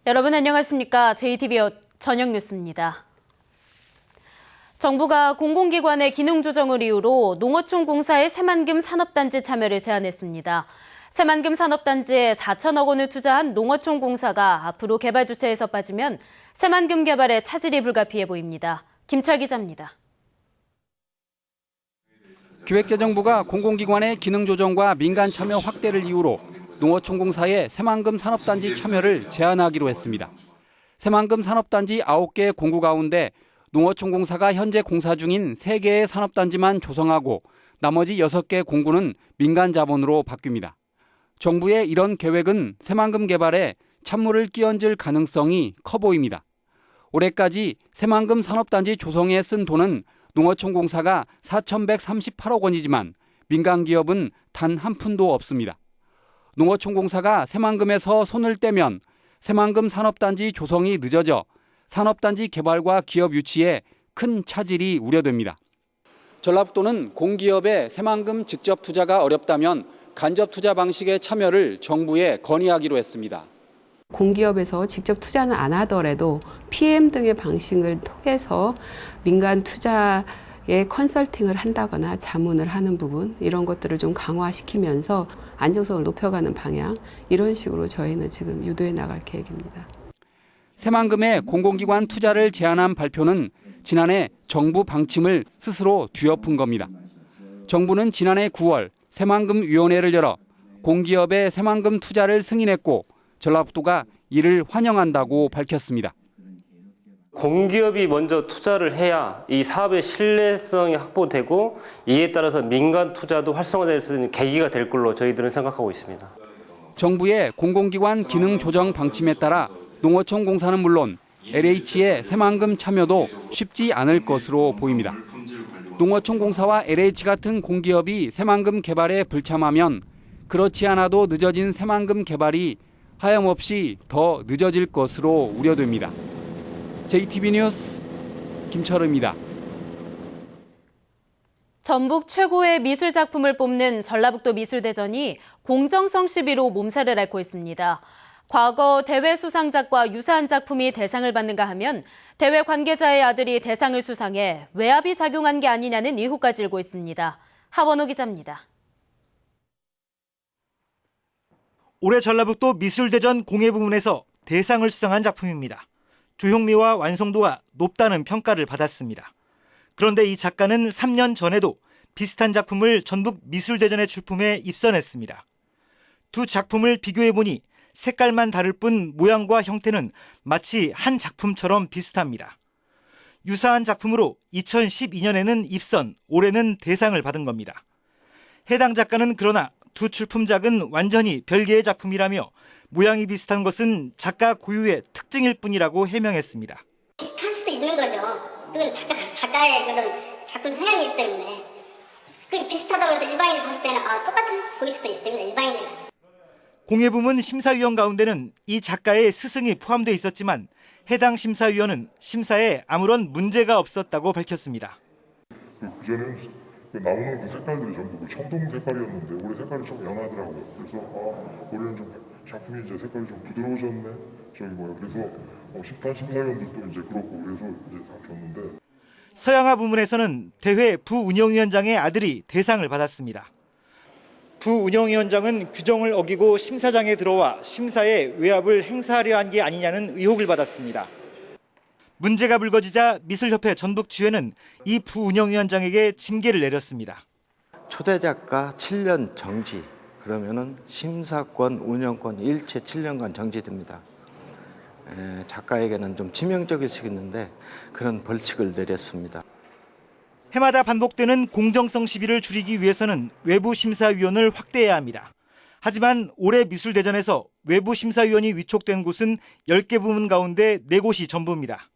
여러분 안녕하십니까? JTB 저녁 뉴스입니다. 정부가 공공기관의 기능 조정을 이유로 농어촌공사의 새만금 산업단지 참여를 제안했습니다. 새만금 산업단지에 4천억 원을 투자한 농어촌공사가 앞으로 개발 주체에서 빠지면 새만금 개발에 차질이 불가피해 보입니다. 김철 기자입니다. 기획재정부가 공공기관의 기능 조정과 민간 참여 확대를 이유로 농어촌공사의 새만금 산업단지 참여를 제안하기로 했습니다. 새만금 산업단지 9개 공구 가운데 농어촌공사가 현재 공사 중인 3개의 산업단지만 조성하고 나머지 6개 공구는 민간 자본으로 바뀝니다. 정부의 이런 계획은 새만금 개발에 찬물을 끼얹을 가능성이 커 보입니다. 올해까지 새만금 산업단지 조성에 쓴 돈은 농어촌공사가 4,138억 원이지만 민간 기업은 단 한 푼도 없습니다. 농어촌공사가 새만금에서 손을 떼면 새만금 산업단지 조성이 늦어져 산업단지 개발과 기업 유치에 큰 차질이 우려됩니다. 전라북도는 공기업의 새만금 직접 투자가 어렵다면 간접 투자 방식의 참여를 정부에 건의하기로 했습니다. 공기업에서 직접 투자는 안 하더라도 PM 등의 방식을 통해서 민간 투자에 컨설팅을 한다거나 자문을 하는 부분 이런 것들을 좀 강화시키면서 안정성을 높여가는 방향 이런 식으로 저희는 지금 유도해 나갈 계획입니다. 새만금의 공공기관 투자를 제안한 발표는 지난해 정부 방침을 스스로 뒤엎은 겁니다. 정부는 지난해 9월 새만금위원회를 열어 공기업의 새만금 투자를 승인했고 전라북도가 이를 환영한다고 밝혔습니다. 공기업이 먼저 투자를 해야 이 사업의 신뢰성이 확보되고 이에 따라서 민간 투자도 활성화될 수 있는 계기가 될 걸로 저희들은 생각하고 있습니다. 정부의 공공기관 기능 조정 방침에 따라 농어촌공사는 물론 LH의 새만금 참여도 쉽지 않을 것으로 보입니다. 농어촌공사와 LH 같은 공기업이 새만금 개발에 불참하면 그렇지 않아도 늦어진 새만금 개발이 하염없이 더 늦어질 것으로 우려됩니다. JTB 뉴스 김철우입니다. 전북 최고의 미술 작품을 뽑는 전라북도 미술대전이 공정성 시비로 몸살을 앓고 있습니다. 과거 대회 수상작과 유사한 작품이 대상을 받는가 하면 대회 관계자의 아들이 대상을 수상해 외압이 작용한 게 아니냐는 의혹까지 일고 있습니다. 하원호 기자입니다. 올해 전라북도 미술대전 공예 부문에서 대상을 수상한 작품입니다. 조형미와 완성도가 높다는 평가를 받았습니다. 그런데 이 작가는 3년 전에도 비슷한 작품을 전북 미술대전에 출품해 입선했습니다. 두 작품을 비교해보니 색깔만 다를 뿐 모양과 형태는 마치 한 작품처럼 비슷합니다. 유사한 작품으로 2012년에는 입선, 올해는 대상을 받은 겁니다. 해당 작가는 그러나 두 출품작은 완전히 별개의 작품이라며 모양이 비슷한 것은 작가 고유의 특징일 뿐이라고 해명했습니다. 비슷할 수도 있는 거죠. 그건 작가의 그런 작품 성향이기 때문에 비슷하다고 해서 일반인이 봤을 때는 똑같이 보일 수도 있습니다. 일반인이. 공예 부문 심사위원 가운데는 이 작가의 스승이 포함되어 있었지만 해당 심사위원은 심사에 아무런 문제가 없었다고 밝혔습니다. 그전에는 나오는 그 색깔들이 전부 청동 색깔이었는데 올해 색깔이 좀 연하더라고요. 그래서 올해는 좀 작품이 이제 색깔이 좀 부드러워졌네. 그래서 심판 심사위원들도 이제 그렇고 그래서 이제 다 줬는데. 서양화 부문에서는 대회 부운영위원장의 아들이 대상을 받았습니다. 부운영위원장은 규정을 어기고 심사장에 들어와 심사에 외압을 행사하려 한 게 아니냐는 의혹을 받았습니다. 문제가 불거지자 미술협회 전북지회는 이 부운영위원장에게 징계를 내렸습니다. 초대 작가 7년 정지, 그러면은 심사권, 운영권 일체 7년간 정지됩니다. 작가에게는 좀 치명적일 수 있는데 그런 벌칙을 내렸습니다. 해마다 반복되는 공정성 시비를 줄이기 위해서는 외부 심사위원을 확대해야 합니다. 하지만 올해 미술대전에서 외부 심사위원이 위촉된 곳은 10개 부문 가운데 4곳이 전부입니다.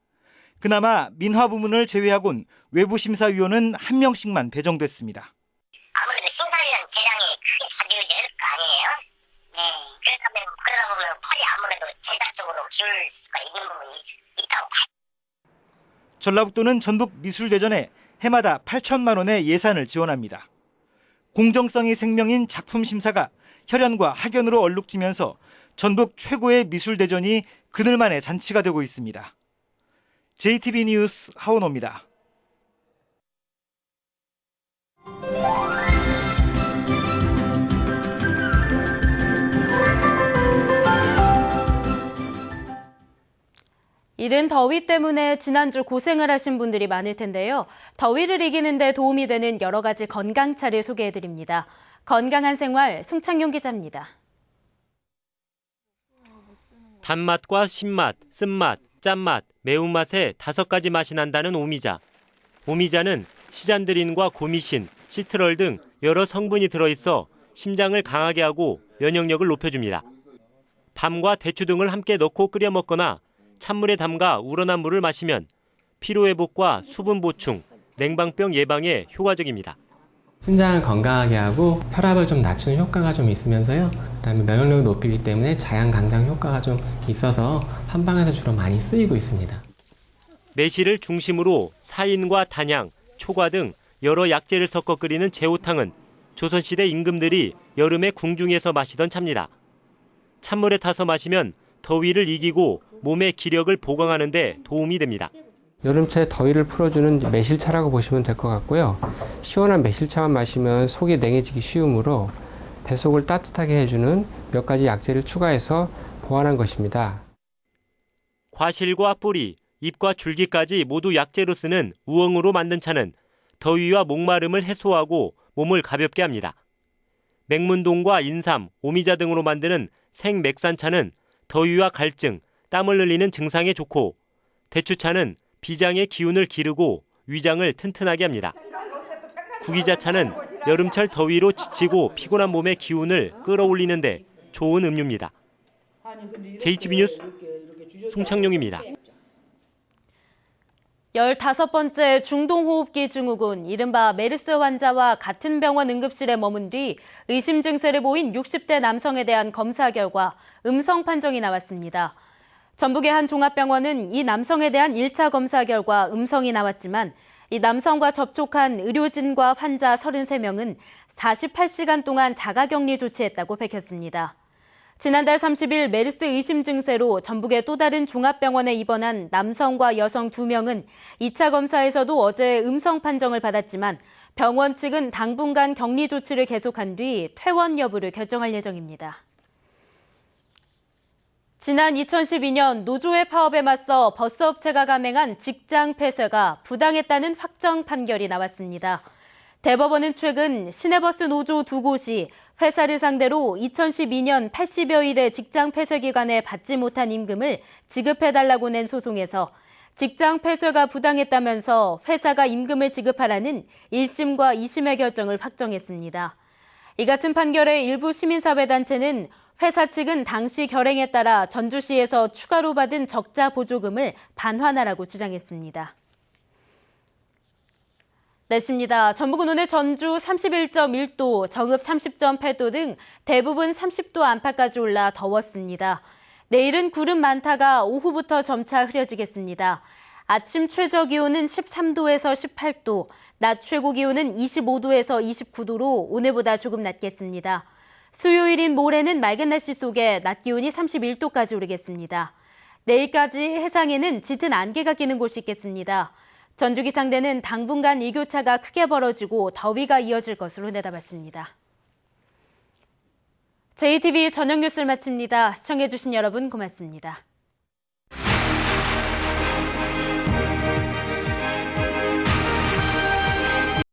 그나마 민화 부문을 제외하곤 외부 심사위원은 1명씩만 배정됐습니다. 아무래도 심사위원 재량이 크게 자주될 거 아니에요? 네. 그러다 보면 펄이 아무래도 제작적으로 기울 수가 있는 부분이 있다고 봐요. 전라북도는 전북 미술대전에 해마다 8천만 원의 예산을 지원합니다. 공정성이 생명인 작품 심사가 혈연과 학연으로 얼룩지면서 전북 최고의 미술대전이 그늘 만의 잔치가 되고 있습니다. JTB 뉴스 하원호입니다. 이른 더위 때문에 지난주 고생을 하신 분들이 많을 텐데요. 더위를 이기는 데 도움이 되는 여러 가지 건강차를 소개해드립니다. 건강한 생활 송창용 기자입니다. 단맛과 신맛, 쓴맛, 짠맛, 매운맛의 5가지 맛이 난다는 오미자. 오미자는 시잔드린과 고미신, 시트럴 등 여러 성분이 들어있어 심장을 강하게 하고 면역력을 높여줍니다. 밤과 대추 등을 함께 넣고 끓여 먹거나 찬물에 담가 우러난 물을 마시면 피로회복과 수분 보충, 냉방병 예방에 효과적입니다. 심장을 건강하게 하고 혈압을 좀 낮추는 효과가 좀 있으면서요. 그다음에 면역력을 높이기 때문에 자양 강장 효과가 좀 있어서 한방에서 주로 많이 쓰이고 있습니다. 매실을 중심으로 사인과 단양, 초과 등 여러 약재를 섞어 끓이는 제호탕은 조선시대 임금들이 여름에 궁중에서 마시던 차입니다. 찬물에 타서 마시면 더위를 이기고 몸의 기력을 보강하는 데 도움이 됩니다. 여름철에 더위를 풀어주는 매실차라고 보시면 될 것 같고요. 시원한 매실차만 마시면 속이 냉해지기 쉬우므로 배속을 따뜻하게 해주는 몇 가지 약재를 추가해서 보완한 것입니다. 과실과 뿌리, 잎과 줄기까지 모두 약재로 쓰는 우엉으로 만든 차는 더위와 목마름을 해소하고 몸을 가볍게 합니다. 맹문동과 인삼, 오미자 등으로 만드는 생맥산차는 더위와 갈증, 땀을 흘리는 증상에 좋고 대추차는 비장의 기운을 기르고 위장을 튼튼하게 합니다. 구기자차는 여름철 더위로 지치고 피곤한 몸의 기운을 끌어올리는데 좋은 음료입니다. JTB 뉴스 송창용입니다. 15번째 중동호흡기 증후군, 이른바 메르스 환자와 같은 병원 응급실에 머문 뒤 의심 증세를 보인 60대 남성에 대한 검사 결과 음성 판정이 나왔습니다. 전북의 한 종합병원은 이 남성에 대한 1차 검사 결과 음성이 나왔지만 이 남성과 접촉한 의료진과 환자 33명은 48시간 동안 자가격리 조치했다고 밝혔습니다. 지난달 30일 메르스 의심 증세로 전북의 또 다른 종합병원에 입원한 남성과 여성 2명은 2차 검사에서도 어제 음성 판정을 받았지만 병원 측은 당분간 격리 조치를 계속한 뒤 퇴원 여부를 결정할 예정입니다. 지난 2012년 노조의 파업에 맞서 버스업체가 감행한 직장 폐쇄가 부당했다는 확정 판결이 나왔습니다. 대법원은 최근 시내버스 노조 2곳이 회사를 상대로 2012년 80여일의 직장 폐쇄 기간에 받지 못한 임금을 지급해달라고 낸 소송에서 직장 폐쇄가 부당했다면서 회사가 임금을 지급하라는 1심과 2심의 결정을 확정했습니다. 이 같은 판결에 일부 시민사회단체는 회사 측은 당시 결행에 따라 전주시에서 추가로 받은 적자 보조금을 반환하라고 주장했습니다. 날씨입니다. 전북은 오늘 전주 31.1도, 정읍 30.8도 등 대부분 30도 안팎까지 올라 더웠습니다. 내일은 구름 많다가 오후부터 점차 흐려지겠습니다. 아침 최저 기온은 13도에서 18도, 낮 최고 기온은 25도에서 29도로 오늘보다 조금 낮겠습니다. 수요일인 모레는 맑은 날씨 속에 낮 기온이 31도까지 오르겠습니다. 내일까지 해상에는 짙은 안개가 끼는 곳이 있겠습니다. 전주기상대는 당분간 일교차가 크게 벌어지고 더위가 이어질 것으로 내다봤습니다. JTB 저녁 뉴스를 마칩니다. 시청해주신 여러분 고맙습니다.